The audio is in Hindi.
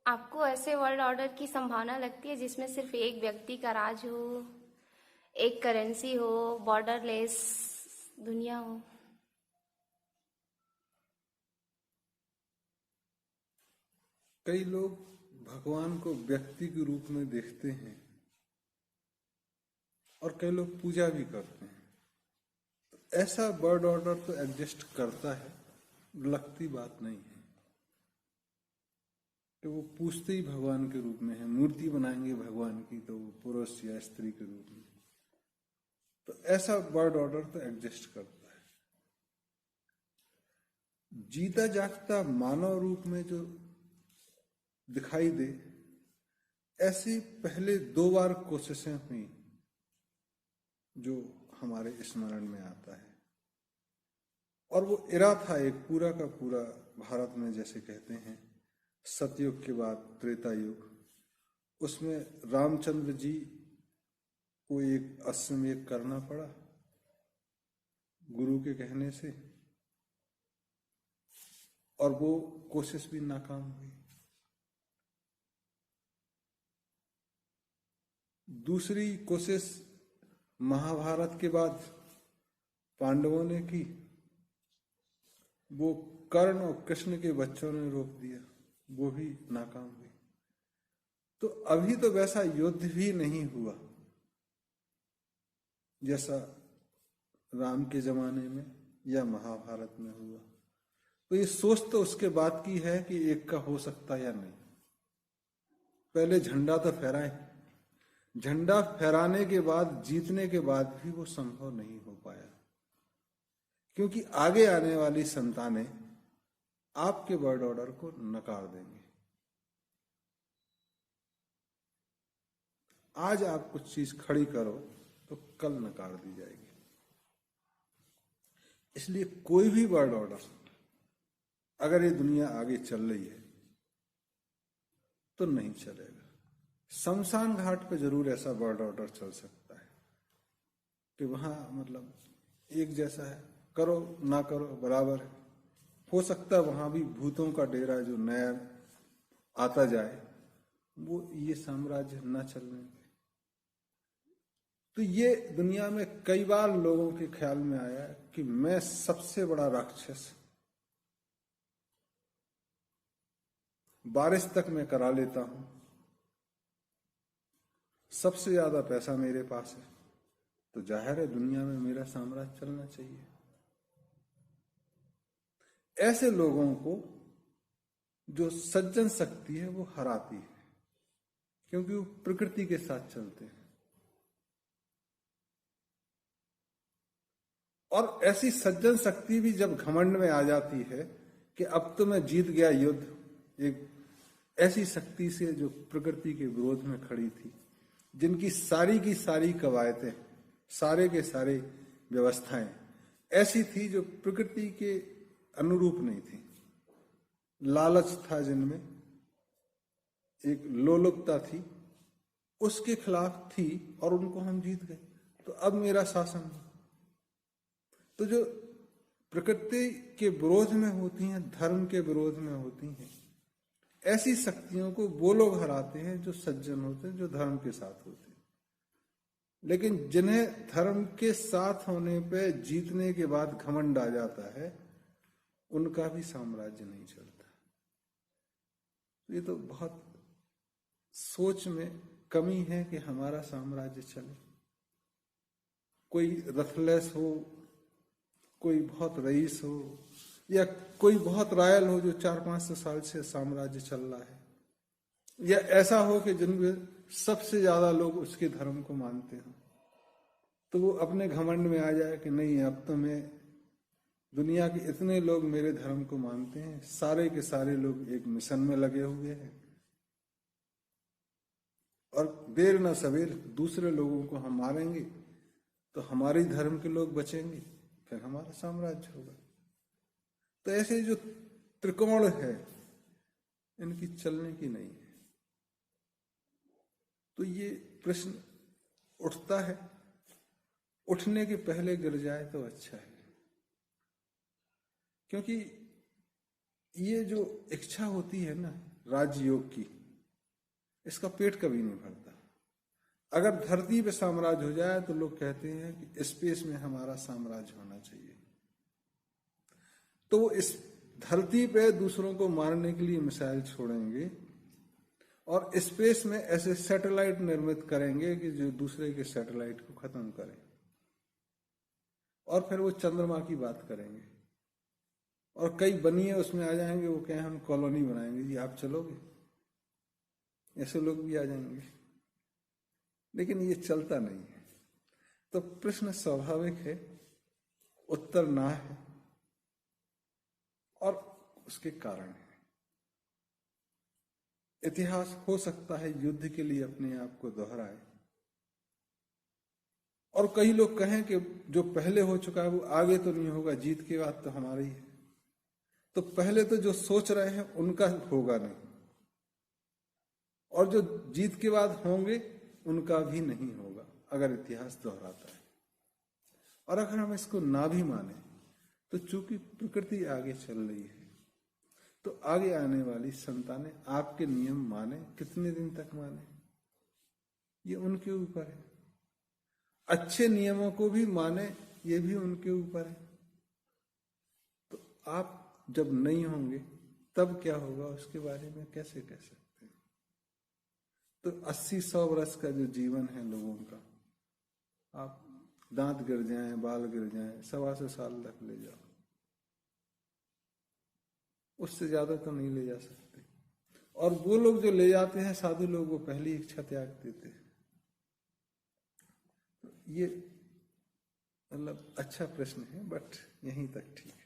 आपको ऐसे वर्ल्ड ऑर्डर की संभावना लगती है जिसमें सिर्फ एक व्यक्ति का राज हो, एक करेंसी हो, बॉर्डरलेस दुनिया हो? कई लोग भगवान को व्यक्ति के रूप में देखते हैं और कई लोग पूजा भी करते हैं। ऐसा वर्ल्ड ऑर्डर तो एग्जिस्ट करता है, लगती बात नहीं है कि वो पूछते ही भगवान के रूप में है। मूर्ति बनाएंगे भगवान की तो वो पुरुष या स्त्री के रूप में, तो ऐसा वर्ल्ड ऑर्डर तो एग्जिस्ट करता है। जीता जागता मानव रूप में जो दिखाई दे, ऐसी पहले 2 बार कोशिशें हुई जो हमारे स्मरण में आता है। और वो इरा था एक पूरा का पूरा, भारत में जैसे कहते हैं सतयुग के बाद त्रेता युग, उसमें रामचंद्र जी को एक अश्वमेध करना पड़ा गुरु के कहने से, और वो कोशिश भी नाकाम हुई। दूसरी कोशिश महाभारत के बाद पांडवों ने की, वो कर्ण और कृष्ण के बच्चों ने रोक दिया, वो भी नाकाम हुई। तो अभी तो वैसा युद्ध भी नहीं हुआ जैसा राम के जमाने में या महाभारत में हुआ। तो ये सोच तो उसके बाद की है कि एक का हो सकता या नहीं। पहले झंडा तो फहराए, झंडा फहराने के बाद जीतने के बाद भी वो संभव नहीं हो पाया, क्योंकि आगे आने वाली संतानें आपके वर्ल्ड ऑर्डर को नकार देंगे। आज आप कुछ चीज खड़ी करो तो कल नकार दी जाएगी। इसलिए कोई भी वर्ल्ड ऑर्डर, अगर ये दुनिया आगे चल रही है तो नहीं चलेगा। शमशान घाट पे जरूर ऐसा वर्ल्ड ऑर्डर चल सकता है कि वहां मतलब एक जैसा है, करो ना करो बराबर है। हो सकता है वहां भी भूतों का डेरा जो नया आता जाए, वो ये साम्राज्य न चलने दे। तो ये दुनिया में कई बार लोगों के ख्याल में आया कि मैं सबसे बड़ा राक्षस, बारिश तक मैं करा लेता हूं, सबसे ज्यादा पैसा मेरे पास है, तो जाहिर है दुनिया में मेरा साम्राज्य चलना चाहिए। ऐसे लोगों को जो सज्जन शक्ति है वो हराती है, क्योंकि वो प्रकृति के साथ चलते हैं। और ऐसी सज्जन शक्ति भी जब घमंड में आ जाती है कि अब तो मैं जीत गया युद्ध, एक ऐसी शक्ति से जो प्रकृति के विरोध में खड़ी थी, जिनकी सारी की सारी कवायतें, सारे के सारे व्यवस्थाएं ऐसी थी जो प्रकृति के अनुरूप नहीं थी। लालच था जिनमें, एक लोलुपता थी, उसके खिलाफ थी और उनको हम जीत गए। तो अब मेरा शासन। तो जो प्रकृति के विरोध में होती हैं, धर्म के विरोध में होती हैं, ऐसी शक्तियों को वो लोग हराते हैं जो सज्जन होते हैं, जो धर्म के साथ होते हैं। लेकिन जिन्हें धर्म के साथ होने पे जीतने के बाद घमंड आ जाता है, उनका भी साम्राज्य नहीं चलता। ये तो बहुत सोच में कमी है कि हमारा साम्राज्य चले। कोई रथलेस हो, कोई बहुत रईस हो, या कोई बहुत रायल हो जो 400-500 साल से साम्राज्य चल रहा है, या ऐसा हो कि जिनमें सबसे ज्यादा लोग उसके धर्म को मानते हो, तो वो अपने घमंड में आ जाए कि नहीं, अब तो मैं, दुनिया के इतने लोग मेरे धर्म को मानते हैं, सारे के सारे लोग एक मिशन में लगे हुए हैं, और देर न सवेर दूसरे लोगों को हम मारेंगे तो हमारे धर्म के लोग बचेंगे, फिर हमारा साम्राज्य होगा। तो ऐसे जो त्रिकोण है, इनकी चलने की नहीं है। तो ये प्रश्न उठता है, उठने के पहले गिर जाए तो अच्छा है, क्योंकि ये जो इच्छा होती है ना राजयोग की, इसका पेट कभी नहीं भरता। अगर धरती पे साम्राज्य हो जाए तो लोग कहते हैं कि स्पेस में हमारा साम्राज्य होना चाहिए, तो वो इस धरती पे दूसरों को मारने के लिए मिसाइल छोड़ेंगे और स्पेस में ऐसे सैटेलाइट निर्मित करेंगे कि जो दूसरे के सैटेलाइट को खत्म करें, और फिर वो चंद्रमा की बात करेंगे और कई बनिए उसमें आ जाएंगे, वो कहें हम कॉलोनी बनाएंगे, जी आप चलोगे? ऐसे लोग भी आ जाएंगे, लेकिन ये चलता नहीं है। तो प्रश्न स्वाभाविक है, उत्तर ना है, और उसके कारण है। इतिहास हो सकता है युद्ध के लिए अपने आप को दोहराए, और कई लोग कहें कि जो पहले हो चुका है वो आगे तो नहीं होगा, जीत के बाद तो हमारी है। तो पहले तो जो सोच रहे हैं उनका होगा नहीं, और जो जीत के बाद होंगे उनका भी नहीं होगा, अगर इतिहास दोहराता है। और अगर हम इसको ना भी माने तो चूंकि प्रकृति आगे चल रही है, तो आगे आने वाली संतानें आपके नियम माने, कितने दिन तक माने ये उनके ऊपर है। अच्छे नियमों को भी माने, ये भी उनके ऊपर है। तो आप जब नहीं होंगे तब क्या होगा उसके बारे में कैसे कह सकते हैं? तो 80-100 वर्ष का जो जीवन है लोगों का, आप दांत गिर जाएं, बाल गिर जाएं, 125 साल तक ले जाओ, उससे ज्यादा तो नहीं ले जा सकते। और वो लोग जो ले जाते हैं साधु लोग, वो पहली इच्छा त्याग देते हैं। ये मतलब अच्छा प्रश्न है, बट यहीं तक ठीक है।